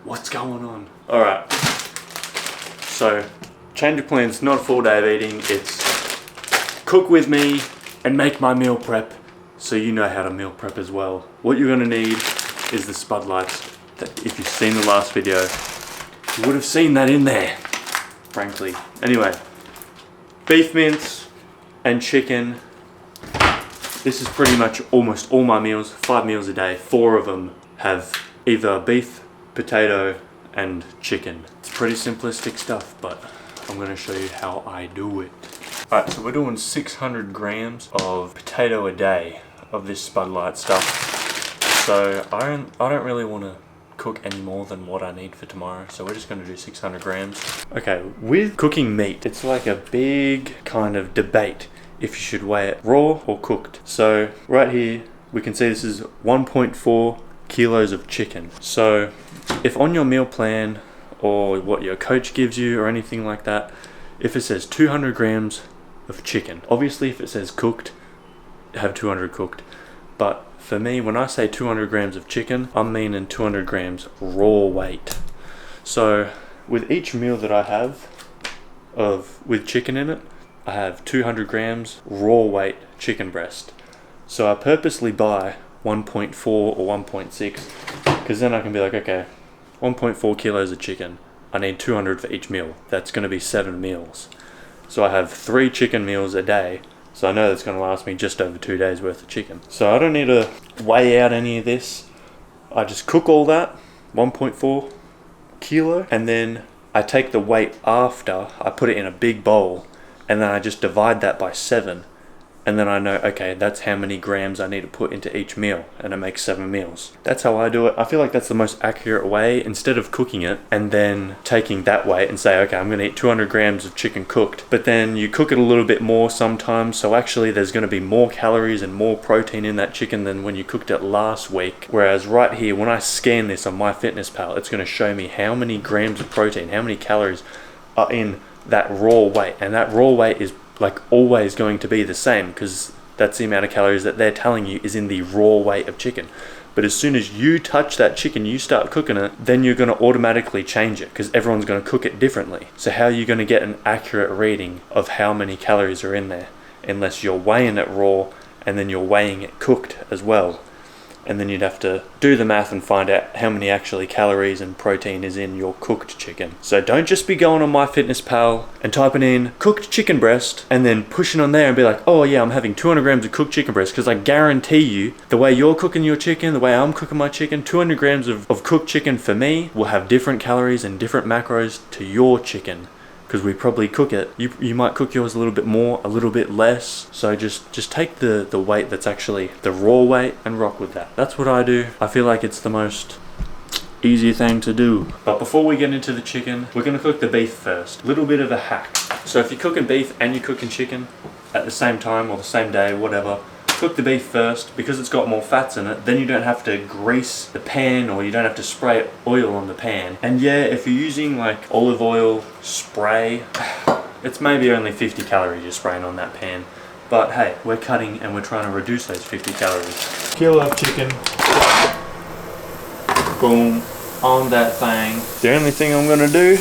What's going on? Alright, so change of plans, not a full day of eating. It's cook with me and make my meal prep so you know how to meal prep as well. What you're gonna need is the spud lights. If you've seen the last video, you would have seen that in there, frankly. Anyway, beef mince and chicken. This is pretty much almost all my meals, 5 meals a day. 4 of them have either beef, potato, and chicken. It's pretty simplistic stuff, but I'm gonna show you how I do it. Alright, so we're doing 600 grams of potato a day of this Spud Light stuff. So I don't really want to cook any more than what I need for tomorrow, so we're just going to do 600 grams. Okay, with cooking meat, it's like a big kind of debate if you should weigh it raw or cooked. So right here, we can see this is 1.4 kilos of chicken. So if on your meal plan or what your coach gives you or anything like that, if it says 200 grams of chicken, obviously if it says cooked, have 200 cooked. But for me, when I say 200 grams of chicken, I'm meaning 200 grams raw weight. So with each meal that I have with chicken in it, I have 200 grams raw weight chicken breast. So I purposely buy 1.4 or 1.6 because then I can be like, okay, 1.4 kilos of chicken. I need 200 for each meal. That's going to be 7 meals. So I have 3 chicken meals a day. So I know that's going to last me just over 2 days worth of chicken. So I don't need to weigh out any of this. I just cook all that, 1.4 kilo, and then I take the weight after, I put it in a big bowl, and then I just divide that by 7. And then I know, okay, that's how many grams I need to put into each meal, and it makes 7 meals. That's how I do it. I feel like that's the most accurate way, instead of cooking it and then taking that weight and say, okay, I'm gonna eat 200 grams of chicken cooked, but then you cook it a little bit more sometimes, so actually there's gonna be more calories and more protein in that chicken than when you cooked it last week. Whereas right here, when I scan this on MyFitnessPal, it's gonna show me how many grams of protein, how many calories are in that raw weight, and that raw weight is like always going to be the same because that's the amount of calories that they're telling you is in the raw weight of chicken. But as soon as you touch that chicken, you start cooking it, then you're going to automatically change it because everyone's going to cook it differently. So how are you going to get an accurate reading of how many calories are in there unless you're weighing it raw and then you're weighing it cooked as well? And then you'd have to do the math and find out how many actually calories and protein is in your cooked chicken. So don't just be going on MyFitnessPal and typing in cooked chicken breast and then pushing on there and be like, oh yeah, I'm having 200 grams of cooked chicken breast, because I guarantee you the way you're cooking your chicken, the way I'm cooking my chicken, 200 grams of cooked chicken for me will have different calories and different macros to your chicken. Because we probably cook it. You might cook yours a little bit more, a little bit less. So just take the weight that's actually the raw weight and rock with that. That's what I do. I feel like it's the most easy thing to do. But before we get into the chicken, we're gonna cook the beef first. Little bit of a hack. So if you're cooking beef and you're cooking chicken at the same time or the same day, whatever, cook the beef first because it's got more fats in it. Then you don't have to grease the pan or you don't have to spray oil on the pan. And yeah, if you're using like olive oil spray, it's maybe only 50 calories you're spraying on that pan. But hey, we're cutting and we're trying to reduce those 50 calories. Kilo of chicken. Boom, on that thing. The only thing I'm gonna do,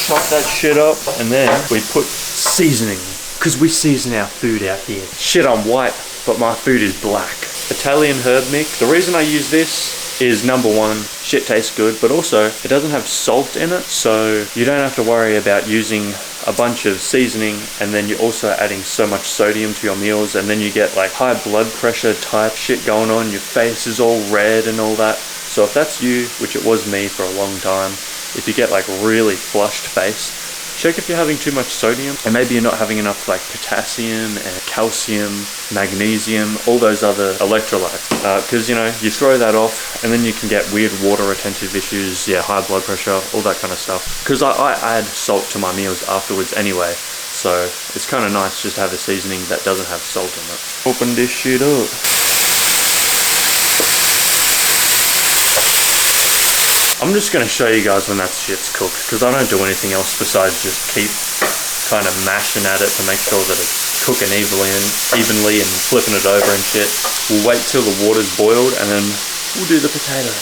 chop that shit up, and then we put seasoning, because we season our food out here. Shit, I'm white, but my food is black. Italian herb mix. The reason I use this is, number one, shit tastes good, but also it doesn't have salt in it, so you don't have to worry about using a bunch of seasoning and then you're also adding so much sodium to your meals, and then you get like high blood pressure type shit going on, your face is all red and all that. So if that's you, which it was me for a long time, if you get like really flushed face, check if you're having too much sodium, and maybe you're not having enough like potassium and calcium, magnesium, all those other electrolytes. Because you know, you throw that off and then you can get weird water retentive issues, yeah, high blood pressure, all that kind of stuff. Because I add salt to my meals afterwards anyway, so it's kind of nice just to have a seasoning that doesn't have salt in it. Open this shit up. I'm just going to show you guys when that shit's cooked, because I don't do anything else besides just keep kind of mashing at it to make sure that it's cooking evenly and flipping it over and shit. We'll wait till the water's boiled and then we'll do the potato.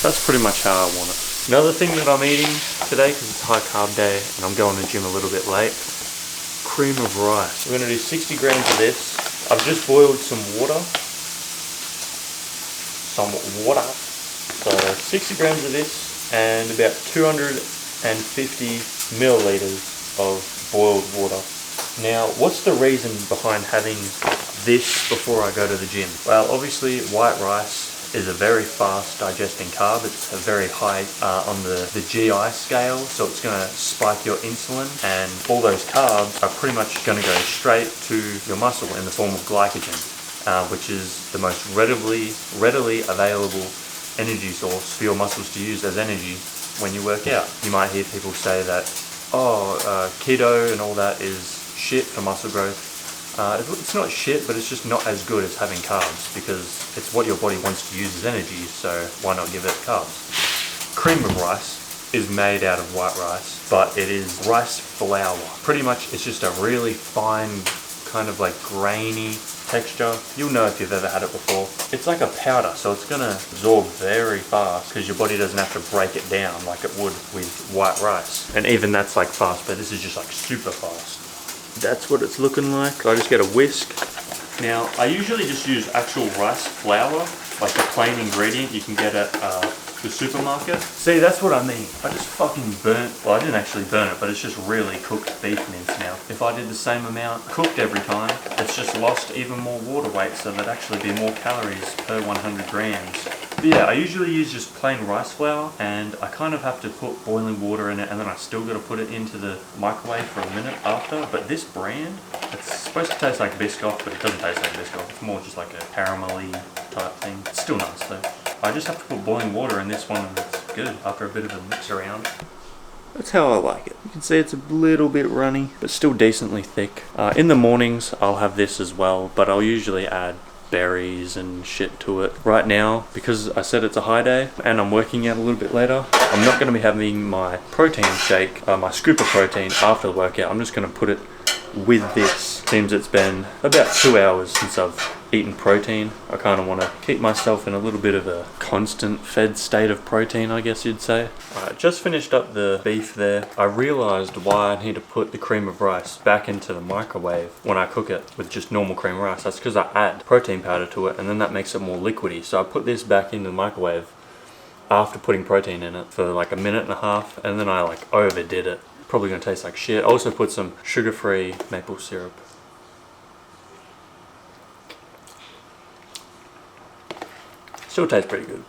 That's pretty much how I want it. Another thing that I'm eating today, because it's a high carb day and I'm going to the gym a little bit late, cream of rice. We're going to do 60 grams of this. I've just boiled some water. So 60 grams of this and about 250 milliliters of boiled water. Now, what's the reason behind having this before I go to the gym? Well, obviously white rice is a very fast digesting carb. It's a very high on the GI scale, so it's going to spike your insulin, and all those carbs are pretty much going to go straight to your muscle in the form of glycogen, which is the most readily available energy source for your muscles to use as energy when you work out. You might hear people say that, keto and all that is shit for muscle growth. It's not shit, but it's just not as good as having carbs, because it's what your body wants to use as energy, so why not give it carbs? Cream of rice is made out of white rice, but it is rice flour. Pretty much it's just a really fine, kind of like grainy texture. You'll know if you've ever had it before. It's like a powder, so it's gonna absorb very fast because your body doesn't have to break it down like it would with white rice. And even that's like fast, but this is just like super fast. That's what it's looking like. I just get a whisk. Now, I usually just use actual rice flour, like the plain ingredient you can get at the supermarket. See, that's what I mean. I just fucking burnt, well, I didn't actually burn it, but it's just really cooked beef mince now. If I did the same amount cooked every time, it's just lost even more water weight, so there'd actually be more calories per 100 grams. But yeah, I usually use just plain rice flour, and I kind of have to put boiling water in it, and then I still got to put it into the microwave for a minute after. But this brand, it's supposed to taste like Biscoff, but it doesn't taste like Biscoff. It's more just like a caramelly type thing. It's still nice though. I just have to put boiling water in this one, and it's good after a bit of a mix around. That's how I like it. You can see it's a little bit runny, but still decently thick. In the mornings, I'll have this as well, but I'll usually add berries and shit to it. Right now, because I said it's a high day and I'm working out a little bit later, I'm not going to be having my protein shake, my scoop of protein after the workout. I'm just going to put it with this. Seems it's been about 2 hours since I've eaten protein. I kind of want to keep myself in a little bit of a constant fed state of protein, I guess you'd say. Alright, just finished up the beef there. I realized why I need to put the cream of rice back into the microwave when I cook it with just normal cream of rice. That's because I add protein powder to it, and then that makes it more liquidy. So I put this back into the microwave after putting protein in it for like a minute and a half, and then I like overdid it. Probably gonna taste like shit. I also put some sugar-free maple syrup. Still tastes pretty good.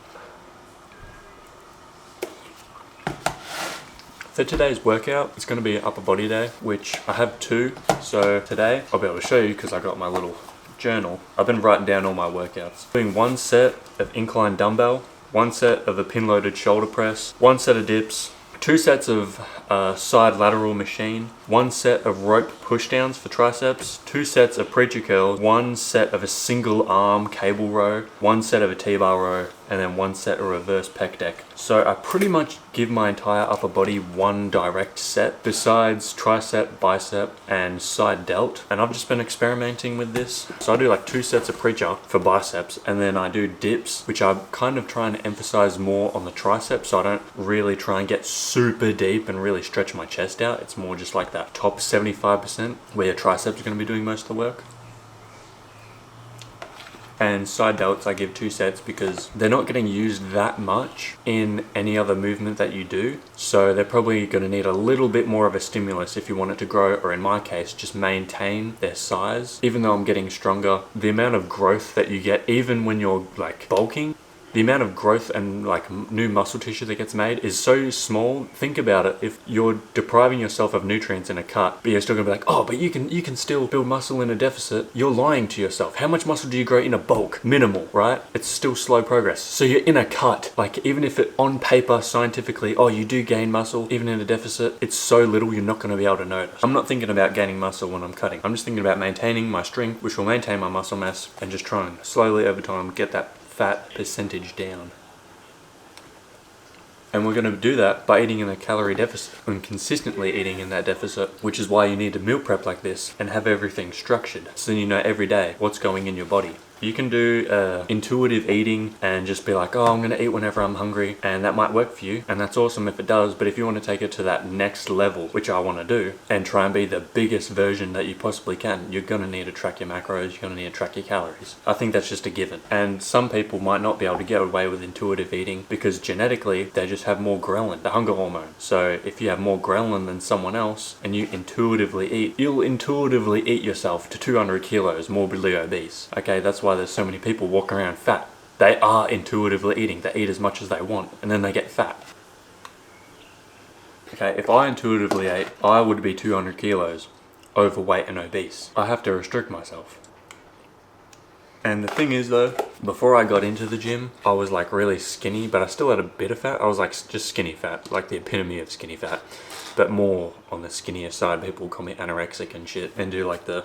For today's workout, it's going to be an upper body day, which I have 2. So today, I'll be able to show you because I got my little journal. I've been writing down all my workouts. Doing 1 set of incline dumbbell, 1 set of a pin-loaded shoulder press, 1 set of dips, 2 sets of side lateral machine, 1 set of rope pushdowns for triceps, 2 sets of preacher curls, 1 set of a single arm cable row, 1 set of a T-bar row, and then 1 set of reverse pec deck. So I pretty much give my entire upper body 1 direct set besides tricep, bicep, and side delt. And I've just been experimenting with this. So I do like 2 sets of preacher for biceps, and then I do dips, which I'm kind of trying to emphasize more on the triceps, so I don't really try and get super deep and really stretch my chest out. It's more just like that top 75% where your triceps are going to be doing most of the work. And side delts I give 2 sets because they're not getting used that much in any other movement that you do. So they're probably going to need a little bit more of a stimulus if you want it to grow, or in my case, just maintain their size. Even though I'm getting stronger, the amount of growth that you get, even when you're like bulking, the amount of growth and like new muscle tissue that gets made is so small. Think about it. If you're depriving yourself of nutrients in a cut, but you're still gonna be like, oh, but you can still build muscle in a deficit, you're lying to yourself. How much muscle do you grow in a bulk? Minimal, right? It's still slow progress. So you're in a cut. Like, even if it on paper, scientifically, oh, you do gain muscle, even in a deficit, it's so little you're not gonna be able to notice. I'm not thinking about gaining muscle when I'm cutting. I'm just thinking about maintaining my strength, which will maintain my muscle mass, and just trying slowly over time get that fat percentage down. And we're going to do that by eating in a calorie deficit and consistently eating in that deficit, which is why you need to meal prep like this and have everything structured so you know every day what's going in your body. You can do intuitive eating and just be like, oh, I'm going to eat whenever I'm hungry, and that might work for you, and that's awesome if it does. But if you want to take it to that next level, which I want to do, and try and be the biggest version that you possibly can, you're going to need to track your macros, you're going to need to track your calories. I think that's just a given. And some people might not be able to get away with intuitive eating because genetically they just have more ghrelin, the hunger hormone. So if you have more ghrelin than someone else and you intuitively eat, you'll intuitively eat yourself to 200 kilos morbidly obese. Okay, that's why there's so many people walking around fat. They are intuitively eating. They eat as much as they want and then they get fat. Okay, if I intuitively ate, I would be 200 kilos overweight and obese. I have to restrict myself. And the thing is though, before I got into the gym, I was like really skinny, but I still had a bit of fat. I was like just skinny fat, like the epitome of skinny fat, but more on the skinnier side. People call me anorexic and shit and do like the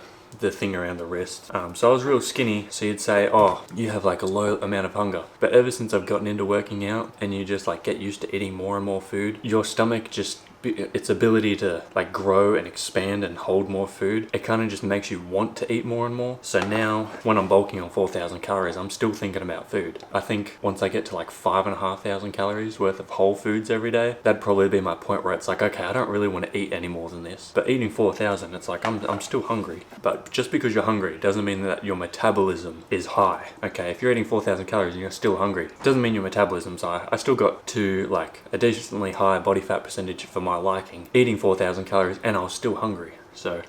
thing around the wrist. So I was real skinny, so you'd say, oh, you have like a low amount of hunger. But ever since I've gotten into working out and you just like get used to eating more and more food, your stomach just, its ability to like grow and expand and hold more food, it kind of just makes you want to eat more and more. So now when I'm bulking on 4,000 calories, I'm still thinking about food. I think once I get to like 5,500 calories worth of whole foods every day, that'd probably be my point where it's like, okay, I don't really want to eat any more than this. But eating 4,000, it's like I'm still hungry. But just because you're hungry doesn't mean that your metabolism is high. Okay, if you're eating 4,000 calories and you're still hungry, doesn't mean your metabolism's high. I still got to like a decently high body fat percentage for my liking, eating 4,000 calories, and I was still hungry. So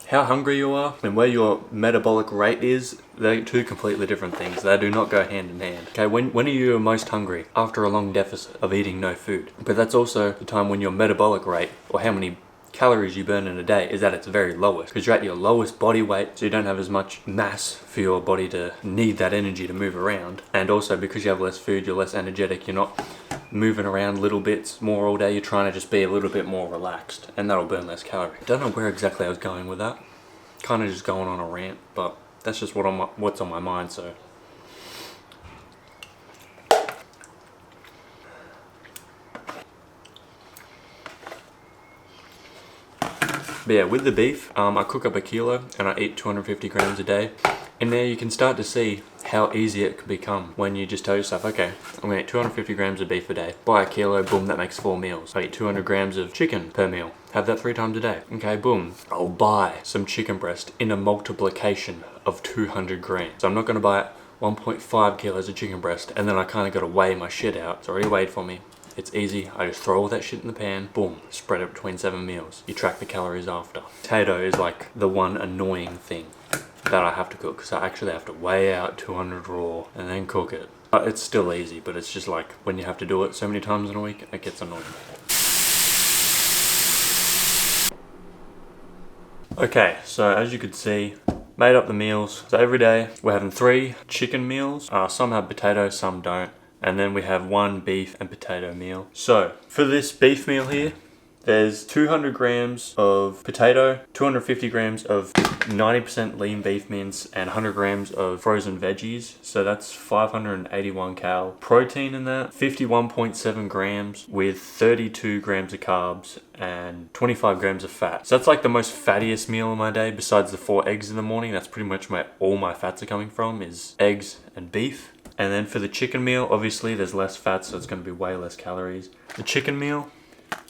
how hungry you are and where your metabolic rate is, they're two completely different things. They do not go hand in hand. Okay, when are you most hungry? After a long deficit of eating no food. But that's also the time when your metabolic rate, or how many calories you burn in a day, is at its very lowest, because you're at your lowest body weight, so you don't have as much mass for your body to need that energy to move around. And also because you have less food, you're less energetic, you're not moving around little bits more all day, you're trying to just be a little bit more relaxed, and that'll burn less calories. Don't know where exactly I was going with that. Kind of just going on a rant, but that's just what's on my mind. So but yeah, with the beef, I cook up a kilo and I eat 250 grams a day. And there you can start to see how easy it can become when you just tell yourself, okay, I'm gonna eat 250 grams of beef a day. Buy a kilo, boom, that makes 4 meals. I eat 200 grams of chicken per meal. Have that 3 times a day. Okay, boom. I'll buy some chicken breast in a multiplication of 200 grams. So I'm not gonna buy 1.5 kilos of chicken breast and then I kinda gotta weigh my shit out. It's already weighed for me. It's easy. I just throw all that shit in the pan, boom, spread it between 7 meals. You track the calories after. Potato is like the one annoying thing that I have to cook, because I actually have to weigh out 200 raw and then cook it. It's still easy, but it's just like when you have to do it so many times in a week, it gets annoying. Okay, so as you could see, made up the meals. So every day we're having 3 chicken meals. Some have potato, some don't. And then we have 1 beef and potato meal. So for this beef meal here, there's 200 grams of potato, 250 grams of 90% lean beef mince, and 100 grams of frozen veggies. So that's 581 cal. Protein in that, 51.7 grams with 32 grams of carbs and 25 grams of fat. So that's like the most fattiest meal of my day besides the 4 eggs in the morning. That's pretty much all my fats are coming from is eggs and beef. And then for the chicken meal, obviously there's less fat, so it's going to be way less calories. The chicken meal,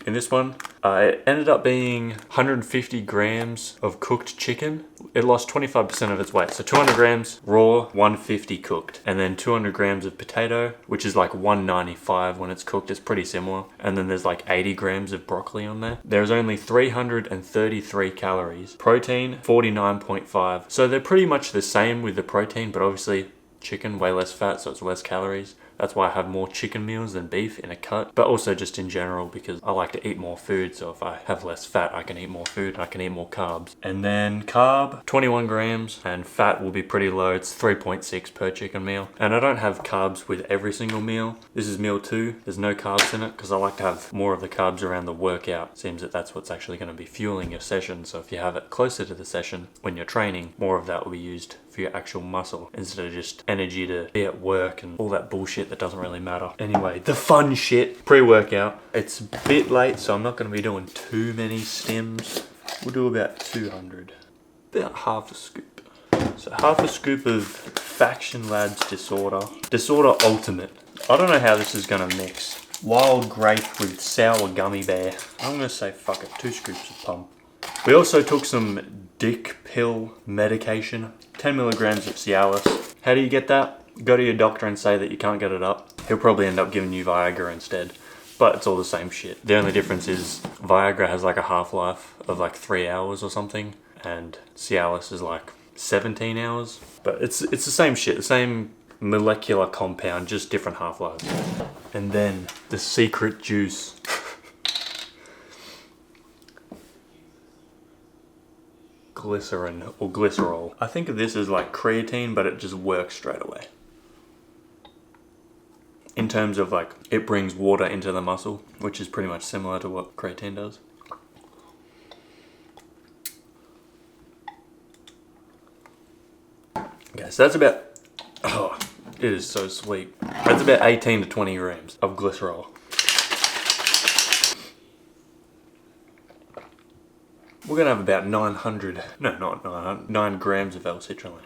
in this one, it ended up being 150 grams of cooked chicken. It lost 25% of its weight. So 200 grams raw, 150 cooked. And then 200 grams of potato, which is like 195 when it's cooked. It's pretty similar. And then there's like 80 grams of broccoli on there. There's only 333 calories. Protein, 49.5. So they're pretty much the same with the protein, but obviously chicken, way less fat, so it's less calories. That's why I have more chicken meals than beef in a cut, but also just in general because I like to eat more food. So if I have less fat, I can eat more food, I can eat more carbs. And then carb, 21 grams, and fat will be pretty low. It's 3.6 per chicken meal. And I don't have carbs with every single meal. This is meal 2. There's no carbs in it because I like to have more of the carbs around the workout. Seems that that's what's actually going to be fueling your session. So if you have it closer to the session when you're training, more of that will be used for your actual muscle instead of just energy to be at work and all that bullshit that doesn't really matter. Anyway, the fun shit, pre-workout. It's a bit late, so I'm not going to be doing too many stims. We'll do about 200, about half a scoop. So half a scoop of Faction Labs Disorder Ultimate. I don't know how this is going to mix. Wild grape with sour gummy bear. I'm going to say fuck it, 2 scoops of pump. We also took some dick pill medication, 10 milligrams of Cialis. How do you get that? Go to your doctor and say that you can't get it up. He'll probably end up giving you Viagra instead, but it's all the same shit. The only difference is Viagra has like a half-life of like 3 hours or something, and Cialis is like 17 hours. But it's the same shit, the same molecular compound, just different half-lives. And then the secret juice. Glycerin or glycerol. I think of this as like creatine, but it just works straight away. In terms of like, it brings water into the muscle, which is pretty much similar to what creatine does. Okay, so that's about, oh, it is so sweet. That's about 18 to 20 grams of glycerol. We're going to have about 9 grams of L-citrulline.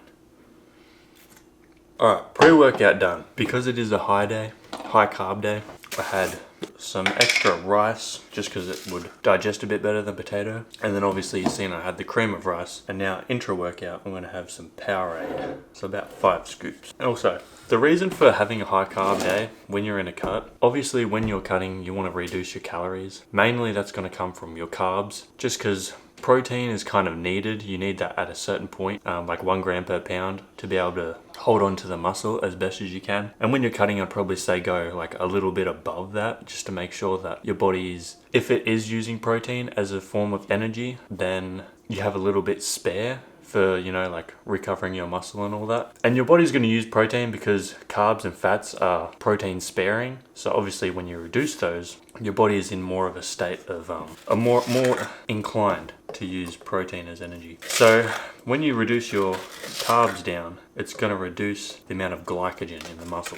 Alright, pre-workout done. Because it is a high day, high carb day, I had some extra rice just because it would digest a bit better than potato. And then obviously you've seen I had the cream of rice. And now intra-workout, I'm going to have some Powerade. So about 5 scoops. And also, the reason for having a high carb day when you're in a cut, obviously when you're cutting, you want to reduce your calories. Mainly that's going to come from your carbs, just because protein is kind of needed. You need that at a certain point, like 1 gram per pound, to be able to hold on to the muscle as best as you can. And when you're cutting, I'd probably say go like a little bit above that, just to make sure that your body is, if it is using protein as a form of energy, then you have a little bit spare for, you know, like recovering your muscle and all that. And your body's going to use protein because carbs and fats are protein sparing. So obviously when you reduce those, your body is in more of a state of more inclined to use protein as energy. So when you reduce your carbs down, it's going to reduce the amount of glycogen in the muscle.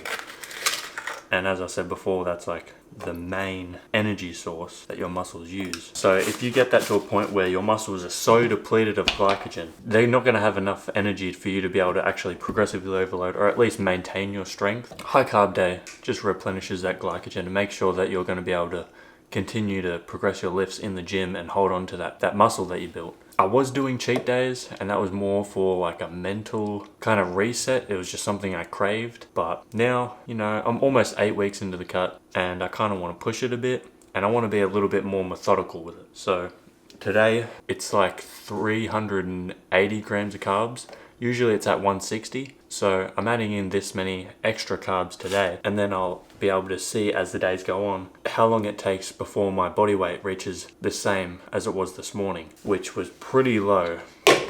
And as I said before, that's like the main energy source that your muscles use. So if you get that to a point where your muscles are so depleted of glycogen, they're not going to have enough energy for you to be able to actually progressively overload or at least maintain your strength. High carb day just replenishes that glycogen to make sure that you're going to be able to continue to progress your lifts in the gym and hold on to that muscle that you built. I was doing cheat days, and that was more for like a mental kind of reset. It was just something I craved. But now, you know, I'm almost 8 weeks into the cut, and I kind of want to push it a bit, and I want to be a little bit more methodical with it. So today, it's like 380 grams of carbs. Usually it's at 160. So I'm adding in this many extra carbs today, and then I'll be able to see as the days go on how long it takes before my body weight reaches the same as it was this morning, which was pretty low.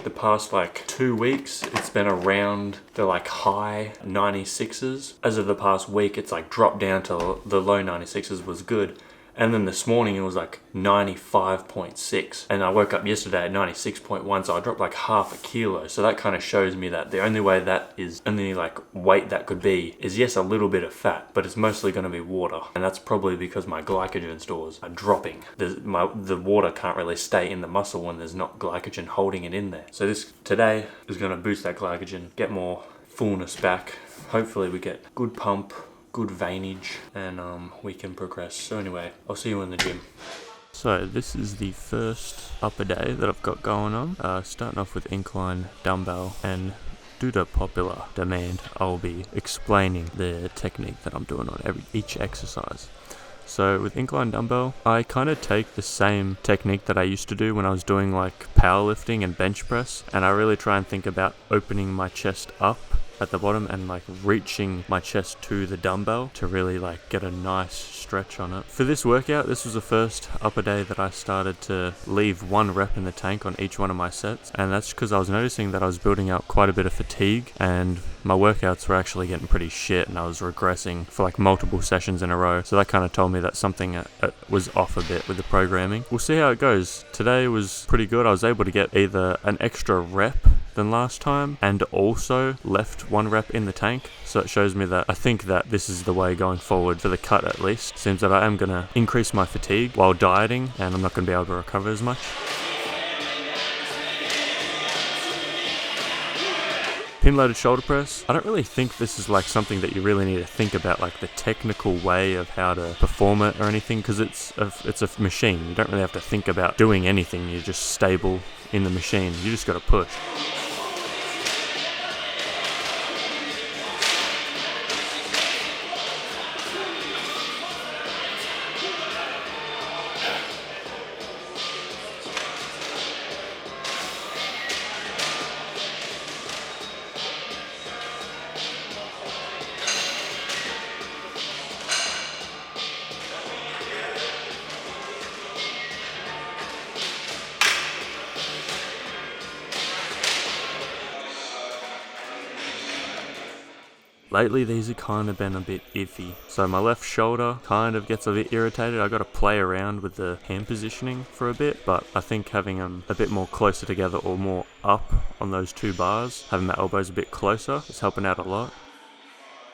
The past like 2 weeks, it's been around the like high 96s. As of the past week, it's like dropped down to the low 96s was good. And then this morning it was like 95.6. And I woke up yesterday at 96.1, so I dropped like half a kilo. So that kind of shows me that the only way that is, only like weight that could be is, yes, a little bit of fat, but it's mostly going to be water. And that's probably because my glycogen stores are dropping. The water can't really stay in the muscle when there's not glycogen holding it in there. So this today is going to boost that glycogen, get more fullness back. Hopefully we get good pump, good veinage, and we can progress. So anyway, I'll see you in the gym. So this is the first upper day that I've got going on. Starting off with incline dumbbell, and due to popular demand, I'll be explaining the technique that I'm doing on each exercise. So with incline dumbbell, I kind of take the same technique that I used to do when I was doing like powerlifting and bench press, and I really try and think about opening my chest up at the bottom and like reaching my chest to the dumbbell to really like get a nice stretch on it. For this workout, this was the first upper day that I started to leave 1 rep in the tank on each one of my sets, and that's because I was noticing that I was building up quite a bit of fatigue and my workouts were actually getting pretty shit, and I was regressing for like multiple sessions in a row. So that kind of told me that something was off a bit with the programming. We'll see how it goes. Today was pretty good. I was able to get either an extra rep than last time, and also left 1 rep in the tank. So it shows me that I think that this is the way going forward, for the cut at least. Seems that I am going to increase my fatigue while dieting, and I'm not going to be able to recover as much. Pin loaded shoulder press. I don't really think this is like something that you really need to think about, like the technical way of how to perform it or anything, because it's a machine. You don't really have to think about doing anything. You're just stable in the machine. You just got to push. Lately these have kind of been a bit iffy. So my left shoulder kind of gets a bit irritated. I got to play around with the hand positioning for a bit, but I think having them a bit more closer together or more up on those 2 bars, having my elbows a bit closer, is helping out a lot.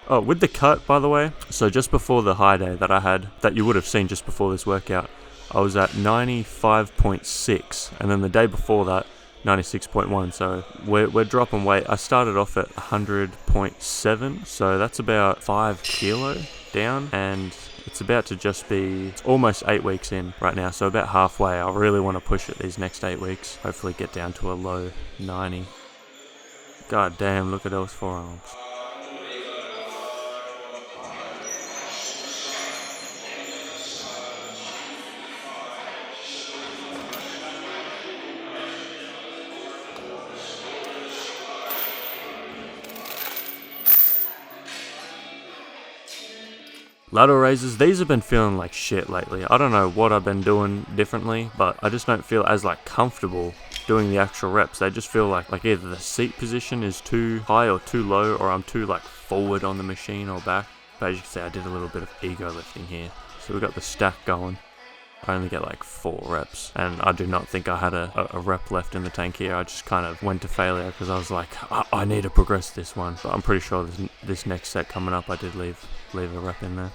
Oh, with the cut, by the way, so just before the high day that I had, that you would have seen just before this workout, I was at 95.6, and then the day before that, 96.1, so we're dropping weight. I started off at 100.7, so that's about 5 kilo down, and it's about to just be, it's almost 8 weeks in right now, so about halfway. I really want to push it these next 8 weeks, hopefully get down to a low 90. God damn, look at those forearms. Lateral raises, these have been feeling like shit lately. I don't know what I've been doing differently, but I just don't feel as like comfortable doing the actual reps. They just feel like either the seat position is too high or too low, or I'm too like forward on the machine or back. But as you can see, I did a little bit of ego lifting here. So we got the stack going. I only get like 4 reps, and I do not think I had a rep left in the tank here. I just kind of went to failure because I was like, I need to progress this one. But I'm pretty sure this next set coming up, I did leave a rep in there.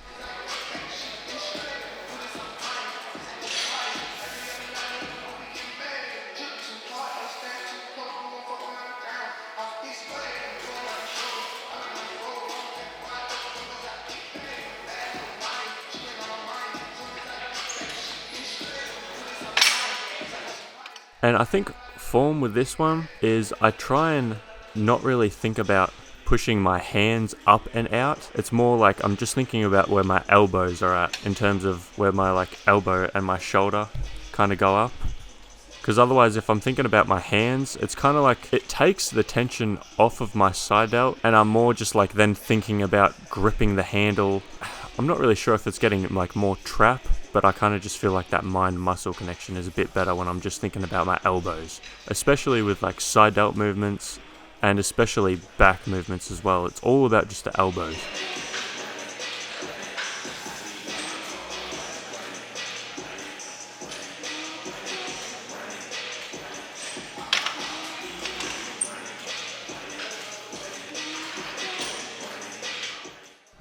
And I think form with this one is I try and not really think about pushing my hands up and out. It's more like I'm just thinking about where my elbows are at, in terms of where my like elbow and my shoulder kind of go up. Because otherwise, if I'm thinking about my hands, it's kind of like it takes the tension off of my side delt, and I'm more just like then thinking about gripping the handle. I'm not really sure if it's getting like more trap, but I kind of just feel like that mind-muscle connection is a bit better when I'm just thinking about my elbows, especially with like side delt movements and especially back movements as well. It's all about just the elbows.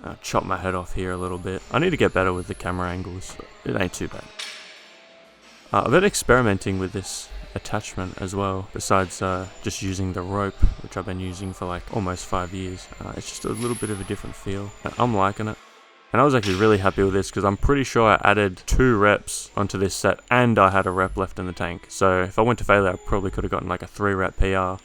I'll chop my head off here a little bit. I need to get better with the camera angles, but it ain't too bad. I've been experimenting with this attachment as well, besides just using the rope, which I've been using for like almost 5 years. It's just a little bit of a different feel. I'm liking it. And I was actually really happy with this because I'm pretty sure I added 2 reps onto this set and I had a rep left in the tank. So if I went to failure, I probably could have gotten like a 3 rep PR.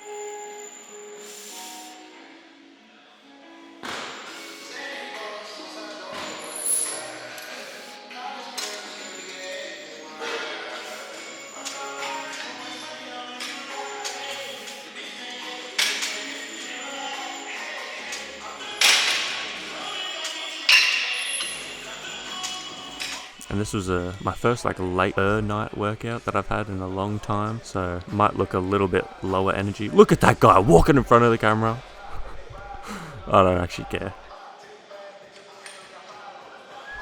And this was my first like later night workout that I've had in a long time, so might look a little bit lower energy. Look at that guy walking in front of the camera. I don't actually care.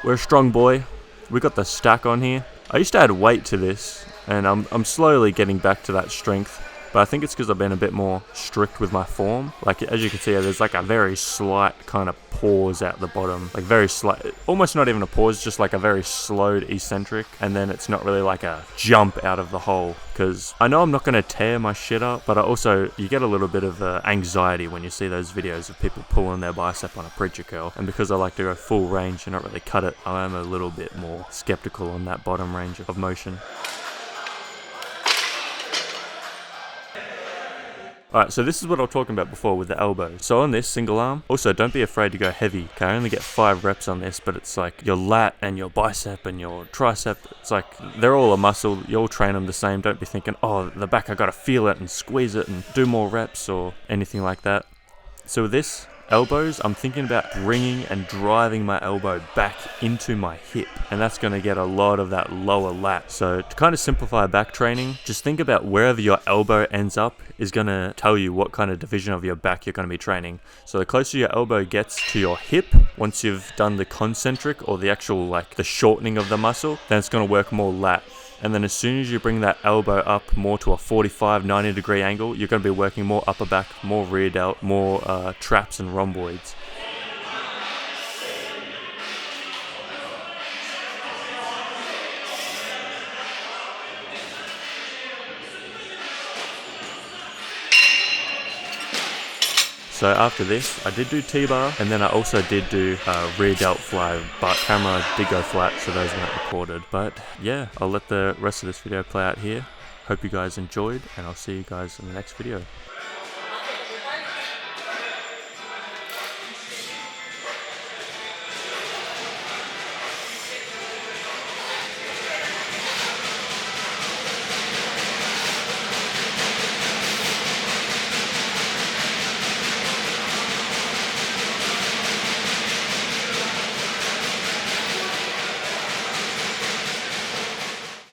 We're a strong boy. We got the stack on here. I used to add weight to this, and I'm slowly getting back to that strength. but I think it's because I've been a bit more strict with my form. Like, as you can see, there's like a very slight kind of pause at the bottom, like very slight, almost not even a pause, just like a very slowed eccentric, and then it's not really like a jump out of the hole, because I know I'm not going to tear my shit up, but you get a little bit of anxiety when you see those videos of people pulling their bicep on a preacher curl, and because I like to go full range and not really cut it, I am a little bit more skeptical on that bottom range of motion. Alright, so this is what I was talking about before with the elbow. So on this single arm, also don't be afraid to go heavy. Okay, I only get 5 reps on this, but it's like your lat and your bicep and your tricep, it's like they're all a muscle, you all train them the same. Don't be thinking, oh, the back, I gotta feel it and squeeze it and do more reps or anything like that. So with this, elbows, I'm thinking about bringing and driving my elbow back into my hip, and that's going to get a lot of that lower lat. So to kind of simplify back training, just think about wherever your elbow ends up is going to tell you what kind of division of your back you're going to be training. So the closer your elbow gets to your hip, once you've done the concentric or the actual like the shortening of the muscle, then it's going to work more lat. And then as soon as you bring that elbow up more to a 45, 90 degree angle, you're going to be working more upper back, more rear delt, more traps and rhomboids. So after this, I did do T-bar, and then I also did do rear delt fly, but camera did go flat, so those weren't recorded. But yeah, I'll let the rest of this video play out here. Hope you guys enjoyed, and I'll see you guys in the next video.